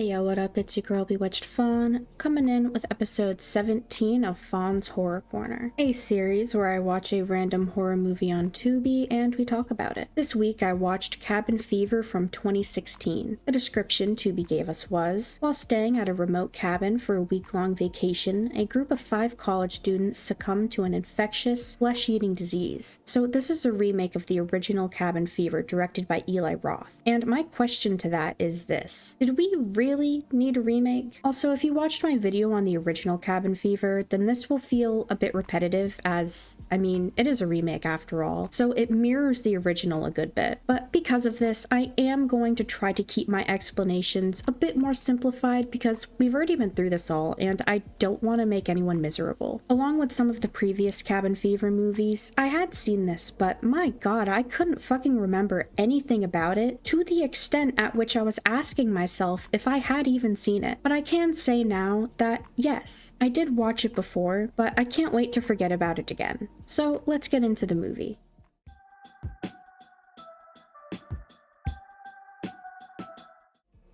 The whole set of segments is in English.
Hey yo, what up? It's your girl bewltchedfaun, coming in with episode 17 of Faun's Horror Corner, a series where I watch a random horror movie on Tubi and we talk about it. This week I watched Cabin Fever from 2016. The description Tubi gave us was, while staying at a remote cabin for a week-long vacation, a group of 5 college students succumbed to an infectious, flesh-eating disease. So this is a remake of the original Cabin Fever directed by Eli Roth. And my question to that is this: did we really need a remake? Also, if you watched my video on the original Cabin Fever, then this will feel a bit repetitive as, it is a remake after all, so it mirrors the original a good bit. But because of this, I am going to try to keep my explanations a bit more simplified because we've already been through this all and I don't want to make anyone miserable. Along with some of the previous Cabin Fever movies, I had seen this, but my god, I couldn't fucking remember anything about it to the extent at which I was asking myself if I had even seen it. But I can say now that yes, I did watch it before, but I can't wait to forget about it again. So let's get into the movie.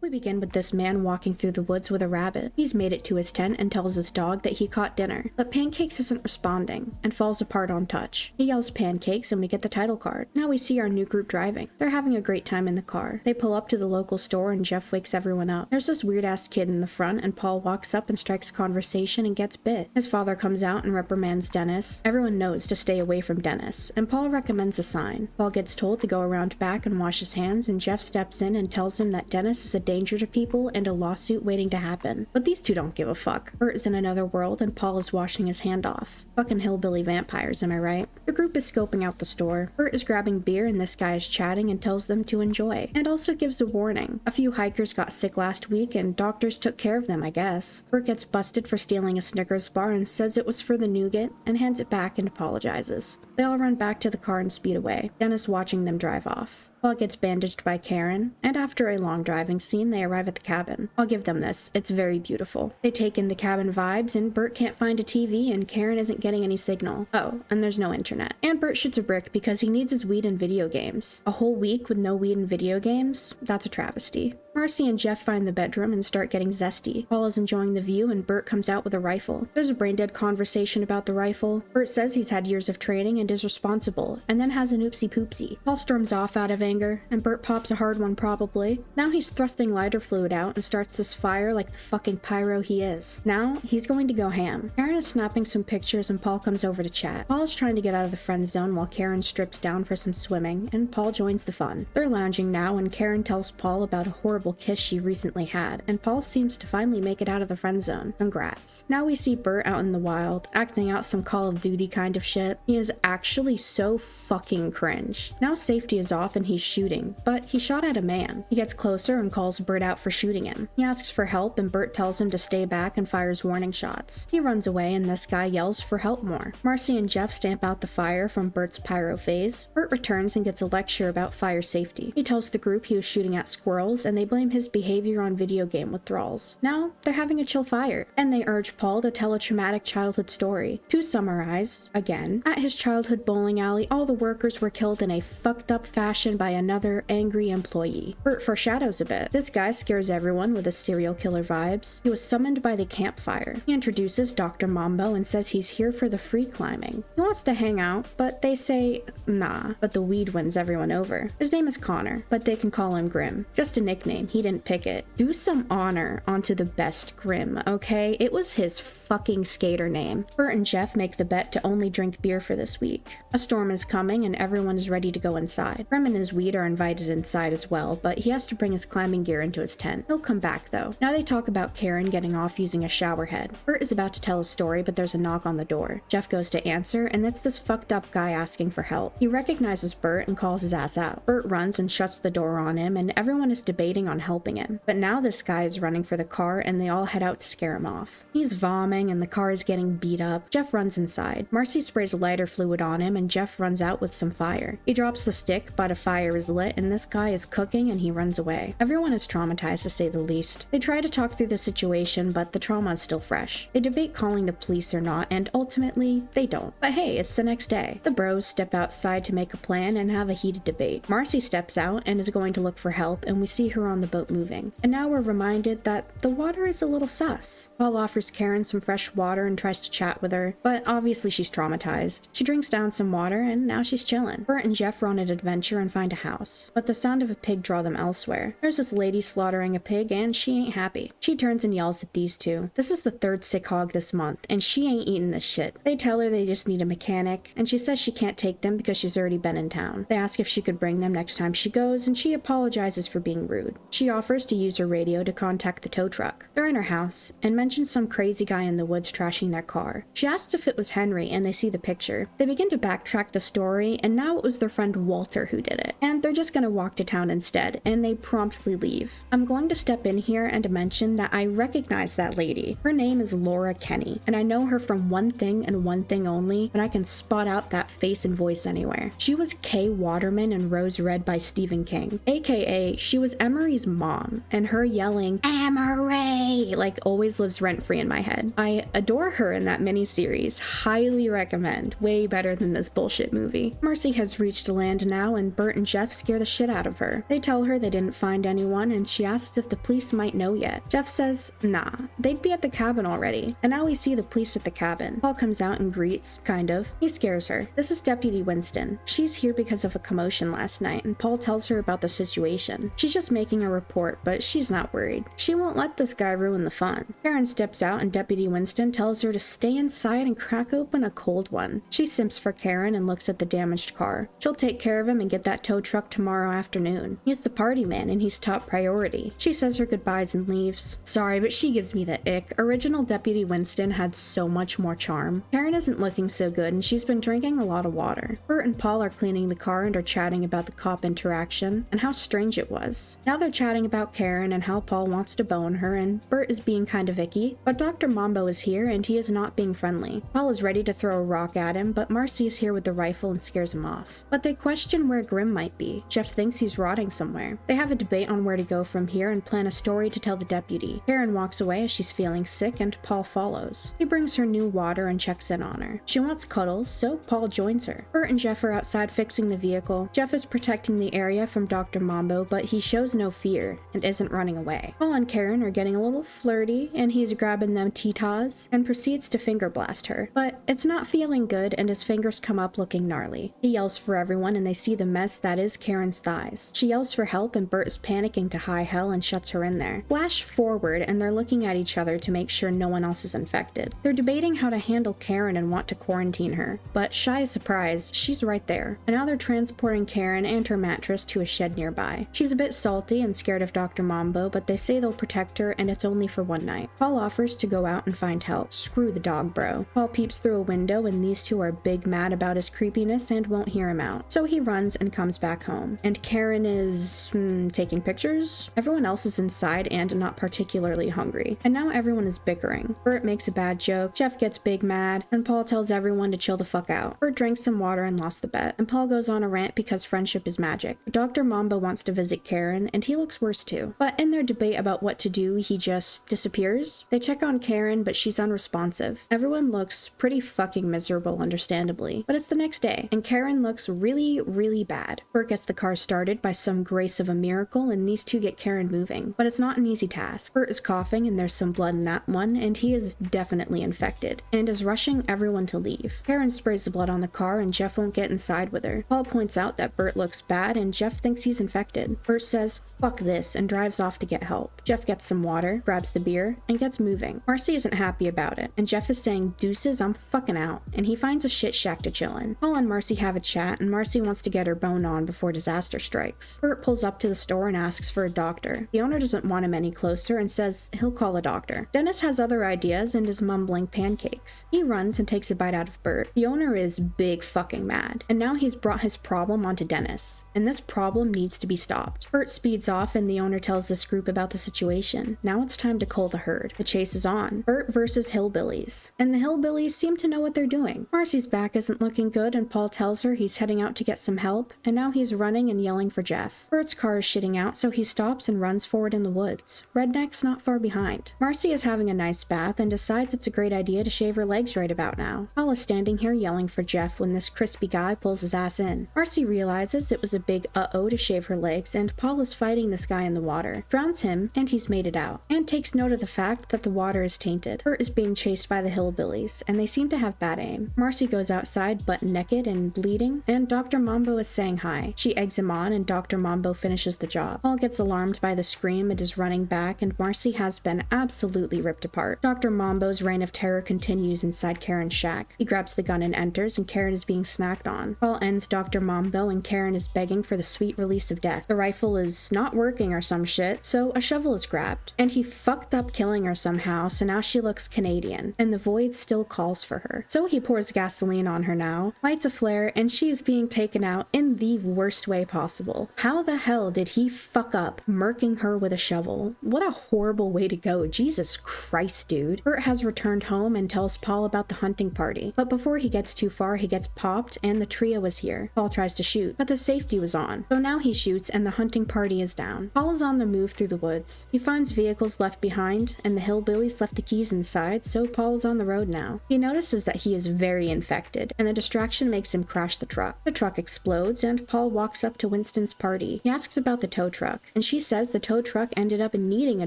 We begin with this man walking through the woods with a rabbit. He's made it to his tent and tells his dog that he caught dinner, but Pancakes isn't responding and falls apart on touch. He yells Pancakes and we get the title card. Now we see our new group driving. They're having a great time in the car. They pull up to the local store and Jeff wakes everyone up. There's this weird ass kid in the front and Paul walks up and strikes a conversation and gets bit. His father comes out and reprimands Dennis. Everyone knows to stay away from Dennis, and Paul recommends a sign. Paul gets told to go around back and wash his hands, and Jeff steps in and tells him that Dennis is a danger to people and a lawsuit waiting to happen. But these two don't give a fuck. Bert is in another world and Paul is washing his hand off. Fucking hillbilly vampires, am I right? The group is scoping out the store. Bert is grabbing beer and this guy is chatting and tells them to enjoy, and also gives a warning. A few hikers got sick last week and doctors took care of them, I guess. Bert gets busted for stealing a Snickers bar and says it was for the nougat and hands it back and apologizes. They all run back to the car and speed away, Dennis watching them drive off. Paul gets bandaged by Karen, and after a long driving scene, they arrive at the cabin. I'll give them this, it's very beautiful. They take in the cabin vibes, and Bert can't find a TV, and Karen isn't getting any signal. Oh, and there's no internet. And Bert shoots a brick because he needs his weed and video games. A whole week with no weed and video games? That's a travesty. Marcy and Jeff find the bedroom and start getting zesty. Paul is enjoying the view and Bert comes out with a rifle. There's a brain-dead conversation about the rifle. Bert says he's had years of training and is responsible, and then has an oopsie-poopsie. Paul storms off out of anger, and Bert pops a hard one probably. Now he's thrusting lighter fluid out and starts this fire like the fucking pyro he is. Now he's going to go ham. Karen is snapping some pictures and Paul comes over to chat. Paul is trying to get out of the friend zone while Karen strips down for some swimming, and Paul joins the fun. They're lounging now and Karen tells Paul about a horrible kiss she recently had, and Paul seems to finally make it out of the friend zone. Congrats. Now we see Bert out in the wild, acting out some Call of Duty kind of shit. He is actually so fucking cringe. Now safety is off and he's shooting, but he shot at a man. He gets closer and calls Bert out for shooting him. He asks for help and Bert tells him to stay back and fires warning shots. He runs away and this guy yells for help more. Marcy and Jeff stamp out the fire from Bert's pyro phase. Bert returns and gets a lecture about fire safety. He tells the group he was shooting at squirrels and they blame his behavior on video game withdrawals. Now they're having a chill fire, and they urge Paul to tell a traumatic childhood story. To summarize, again, at his childhood bowling alley, all the workers were killed in a fucked up fashion by another angry employee. Bert foreshadows a bit. This guy scares everyone with his serial killer vibes. He was summoned by the campfire. He introduces Dr. Mambo and says he's here for the free climbing. He wants to hang out, but they say nah, but the weed wins everyone over. His name is Connor, but they can call him Grim. Just a nickname, he didn't pick it. Do some honor onto the best Grim, okay? It was his fucking skater name. Bert and Jeff make the bet to only drink beer for this week. A storm is coming and everyone is ready to go inside. Grim and his weed are invited inside as well, but he has to bring his climbing gear into his tent. He'll come back though. Now they talk about Karen getting off using a shower head. Bert is about to tell a story, but there's a knock on the door. Jeff goes to answer, and it's this fucked up guy asking for help. He recognizes Bert and calls his ass out. Bert runs and shuts the door on him, and everyone is debating on helping him. But now this guy is running for the car and they all head out to scare him off. He's vomiting and the car is getting beat up. Jeff runs inside. Marcy sprays lighter fluid on him and Jeff runs out with some fire. He drops the stick, but a fire is lit and this guy is cooking and he runs away. Everyone is traumatized to say the least. They try to talk through the situation, but the trauma is still fresh. They debate calling the police or not, and ultimately they don't. But hey, it's the next day. The bros step outside to make a plan and have a heated debate. Marcy steps out and is going to look for help, and we see her on the the boat moving. And now we're reminded that the water is a little sus. Paul offers Karen some fresh water and tries to chat with her, but obviously she's traumatized. She drinks down some water and now she's chilling. Bert and Jeff run an adventure and find a house, but the sound of a pig draw them elsewhere. There's this lady slaughtering a pig and she ain't happy. She turns and yells at these two. This is the third sick hog this month and she ain't eating this shit. They tell her they just need a mechanic and she says she can't take them because she's already been in town. They ask if she could bring them next time she goes and she apologizes for being rude. She offers to use her radio to contact the tow truck. They're in her house and mentions some crazy guy in the woods trashing their car. She asks if it was Henry and they see the picture. They begin to backtrack the story and now it was their friend Walter who did it. And they're just gonna walk to town instead and they promptly leave. I'm going to step in here and mention that I recognize that lady. Her name is Laura Kenny and I know her from one thing and one thing only, and I can spot out that face and voice anywhere. She was Kay Waterman in Rose Red by Stephen King, aka she was Emery's mom, and her yelling Emery like always lives rent-free in my head. I adore her in that miniseries. Highly recommend. Way better than this bullshit movie. Marcy has reached land now and Bert and Jeff scare the shit out of her. They tell her they didn't find anyone and she asks if the police might know yet. Jeff says nah, they'd be at the cabin already. And now we see the police at the cabin. Paul comes out and greets, kind of. He scares her. This is Deputy Winston. She's here because of a commotion last night and Paul tells her about the situation. She's just making a report, but she's not worried. She won't let this guy ruin the fun. Karen steps out and Deputy Winston tells her to stay inside and crack open a cold one. She simps for Karen and looks at the damaged car. She'll take care of him and get that tow truck tomorrow afternoon. He's the party man and he's top priority. She says her goodbyes and leaves. Sorry, but she gives me the ick. Original Deputy Winston had so much more charm. Karen isn't looking so good and she's been drinking a lot of water. Bert and Paul are cleaning the car and are chatting about the cop interaction and how strange it was. Now they're chatting about Karen and how Paul wants to bone her and Bert is being kind of icky, but Dr. Mambo is here and he is not being friendly. Paul is ready to throw a rock at him, but Marcy is here with the rifle and scares him off. But they question where Grim might be. Jeff thinks he's rotting somewhere. They have a debate on where to go from here and plan a story to tell the deputy. Karen walks away as she's feeling sick and Paul follows. He brings her new water and checks in on her. She wants cuddles, so Paul joins her. Bert and Jeff are outside fixing the vehicle. Jeff is protecting the area from Dr. Mambo, but he shows no fear and isn't running away. Paul and Karen are getting a little flirty and he's grabbing them titas and proceeds to finger blast her. But it's not feeling good and his fingers come up looking gnarly. He yells for everyone and they see the mess that is Karen's thighs. She yells for help and Bert is panicking to high hell and shuts her in there. Flash forward and they're looking at each other to make sure no one else is infected. They're debating how to handle Karen and want to quarantine her, but shy as surprise, she's right there. And now they're transporting Karen and her mattress to a shed nearby. She's a bit salty and scared of Dr. Mambo, but they say they'll protect her and it's only for one night. Paul offers to go out and find help. Screw the dog, bro. Paul peeps through a window and these two are big mad about his creepiness and won't hear him out. So he runs and comes back home. And Karen is taking pictures. Everyone else is inside and not particularly hungry. And now everyone is bickering. Bert makes a bad joke, Jeff gets big mad, and Paul tells everyone to chill the fuck out. Bert drinks some water and lost the bet, and Paul goes on a rant because friendship is magic. Dr. Mambo wants to visit Karen, and he looks worse too. But in their debate about what to do, he just disappears. They check on Karen, but she's unresponsive. Everyone looks pretty fucking miserable, understandably. But it's the next day, and Karen looks really, really bad. Bert gets the car started by some grace of a miracle, and these two get Karen moving. But it's not an easy task. Bert is coughing, and there's some blood in that one, and he is definitely infected, and is rushing everyone to leave. Karen sprays the blood on the car, and Jeff won't get inside with her. Paul points out that Bert looks bad, and Jeff thinks he's infected. Bert says, fuck this, and drives off to get help. Jeff gets some water, grabs the beer, and gets moving. Marcy isn't happy about it, and Jeff is saying, deuces, I'm fucking out, and he finds a shit shack to chill in. Paul and Marcy have a chat, and Marcy wants to get her bone on before disaster strikes. Bert pulls up to the store and asks for a doctor. The owner doesn't want him any closer and says he'll call a doctor. Dennis has other ideas and is mumbling pancakes. He runs and takes a bite out of Bert. The owner is big fucking mad, and now he's brought his problem onto Dennis, and this problem needs to be stopped. Bert speeds off and the owner tells this group about the situation. Now it's time to cull the herd. The chase is on. Bert versus hillbillies, and the hillbillies seem to know what they're doing. Marcy's back isn't looking good and Paul tells her he's heading out to get some help, and now he's running and yelling for Jeff. Bert's car is shitting out, so he stops and runs forward in the woods. Redneck's not far behind. Marcy is having a nice bath and decides it's a great idea to shave her legs right about now. Paul is standing here yelling for Jeff when this crispy guy pulls his ass in. Marcy realizes it was a big uh-oh to shave her legs, and Paul is fighting this guy in the water, drowns him, and he's made it out, and takes note of the fact that the water is tainted. Bert is being chased by the hillbillies, and they seem to have bad aim. Marcy goes outside butt naked and bleeding, and Dr. Mambo is saying hi. She eggs him on, and Dr. Mambo finishes the job. Paul gets alarmed by the scream and is running back, and Marcy has been absolutely ripped apart. Dr. Mambo's reign of terror continues inside Karen's shack. He grabs the gun and enters, and Karen is being snacked on. Paul ends Dr. Mambo, and Karen is begging for the sweet release of death. The rifle is not working or some shit, so a shovel is grabbed. And he fucked up killing her somehow, so now she looks Canadian, and the void still calls for her. So he pours gasoline on her now, lights a flare, and she is being taken out in the worst way possible. How the hell did he fuck up murking her with a shovel? What a horrible way to go. Jesus Christ, dude. Bert has returned home and tells Paul about the hunting party, but before he gets too far, he gets popped and the trio is here. Paul tries to shoot, but the safety was on, so now he shoots and the hunting party is down. Paul is on the move through the woods. He finds vehicles left behind, and the hillbillies left the keys inside, so Paul is on the road now. He notices that he is very infected, and the distraction makes him crash the truck. The truck explodes, and Paul walks up to Winston's party. He asks about the tow truck, and she says the tow truck ended up needing a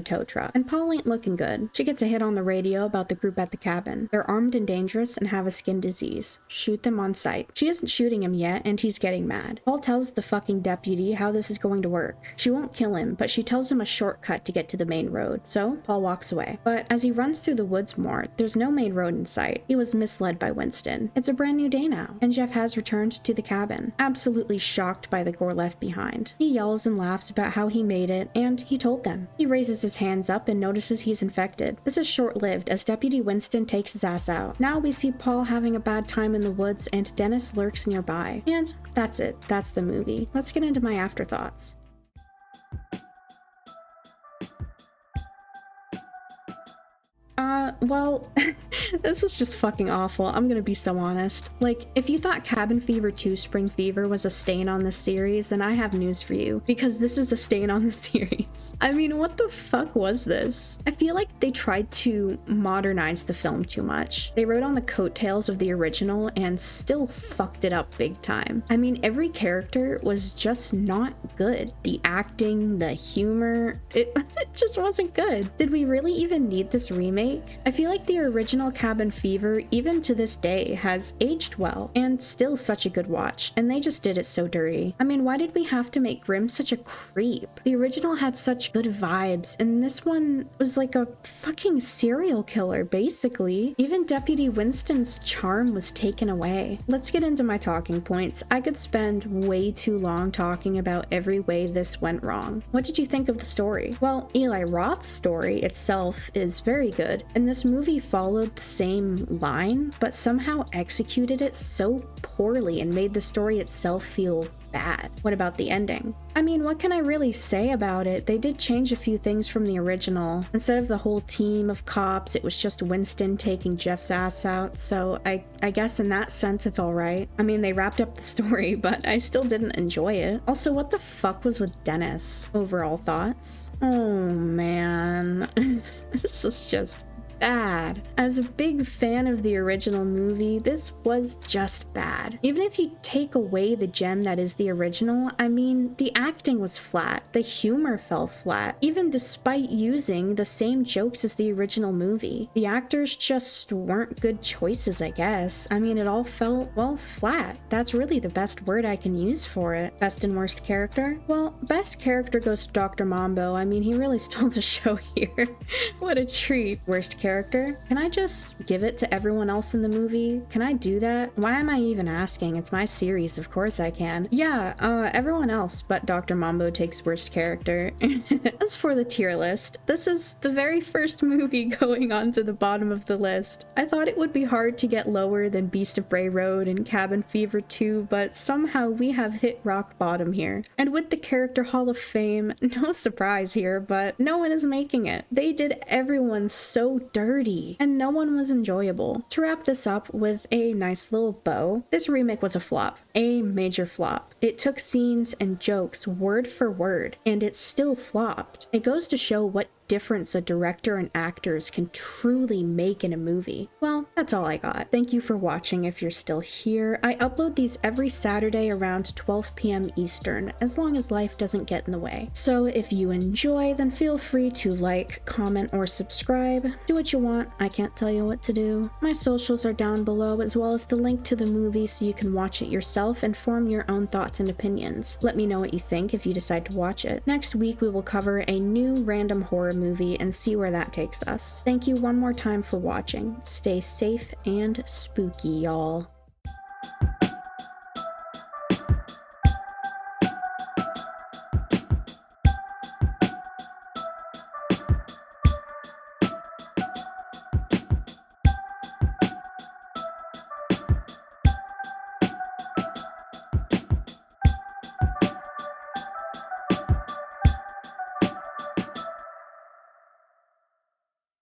tow truck, and Paul ain't looking good. She gets a hit on the radio about the group at the cabin. They're armed and dangerous and have a skin disease. Shoot them on sight. She isn't shooting him yet, and he's getting mad. Paul tells the fucking deputy how this is going to work. She won't kill him, but she tells him a shortcut to get to the main road, so Paul walks away. But as he runs through the woods more, there's no main road in sight. He was misled by Winston. It's a brand new day now, and Jeff has returned to the cabin, absolutely shocked by the gore left behind. He yells and laughs about how he made it, and he told them. He raises his hands up and notices he's infected. This is short-lived as Deputy Winston takes his ass out. Now we see Paul having a bad time in the woods, and Dennis lurks nearby. And that's it. That's the movie. Let's get into my afterthoughts. Well, this was just fucking awful. I'm gonna be so honest. Like, if you thought Cabin Fever 2 Spring Fever was a stain on this series, then I have news for you, because this is a stain on the series. I mean, what the fuck was this? I feel like they tried to modernize the film too much. They rode on the coattails of the original and still fucked it up big time. I mean, every character was just not good. The acting, the humor, it just wasn't good. Did we really even need this remake? I feel like the original Cabin Fever, even to this day, has aged well and still such a good watch, and they just did it so dirty. I mean, why did we have to make Grim such a creep? The original had such good vibes, and this one was like a fucking serial killer, basically. Even Deputy Winston's charm was taken away. Let's get into my talking points. I could spend way too long talking about every way this went wrong. What did you think of the story? Well, Eli Roth's story itself is very good, and this movie followed the same line, but somehow executed it so poorly and made the story itself feel bad. What about the ending? I mean, what can I really say about it? They did change a few things from the original. Instead of the whole team of cops, it was just Winston taking Jeff's ass out, so I guess in that sense it's alright. I mean, they wrapped up the story, but I still didn't enjoy it. Also, what the fuck was with Dennis? Overall thoughts? Oh man. This is just bad. As a big fan of the original movie, this was just bad. Even if you take away the gem that is the original, I mean, the acting was flat, the humor fell flat, even despite using the same jokes as the original movie. The actors just weren't good choices, I guess. I mean, it all felt, well, flat. That's really the best word I can use for it. Best and worst character? Well, best character goes to Dr. Mambo. I mean, he really stole the show here. What a treat. Worst character? Can I just give it to everyone else in the movie? Can I do that? Why am I even asking? It's my series, of course I can. Yeah, everyone else but Dr. Mambo takes worst character. As for the tier list, this is the very first movie going on to the bottom of the list. I thought it would be hard to get lower than Beast of Bray Road and Cabin Fever 2, but somehow we have hit rock bottom here. And with the Character Hall of Fame, no surprise here, but no one is making it. They did everyone so dirty, and no one was enjoyable. To wrap this up with a nice little bow, this remake was a flop. A major flop. It took scenes and jokes word for word, and it still flopped. It goes to show what difference a director and actors can truly make in a movie. Well, that's all I got. Thank you for watching if you're still here. I upload these every Saturday around 12 p.m. Eastern, as long as life doesn't get in the way. So if you enjoy, then feel free to like, comment, or subscribe. Do what you want, I can't tell you what to do. My socials are down below, as well as the link to the movie so you can watch it yourself and form your own thoughts and opinions. Let me know what you think if you decide to watch it. Next week we will cover a new random horror movie and see where that takes us. Thank you one more time for watching. Stay safe and spooky, y'all.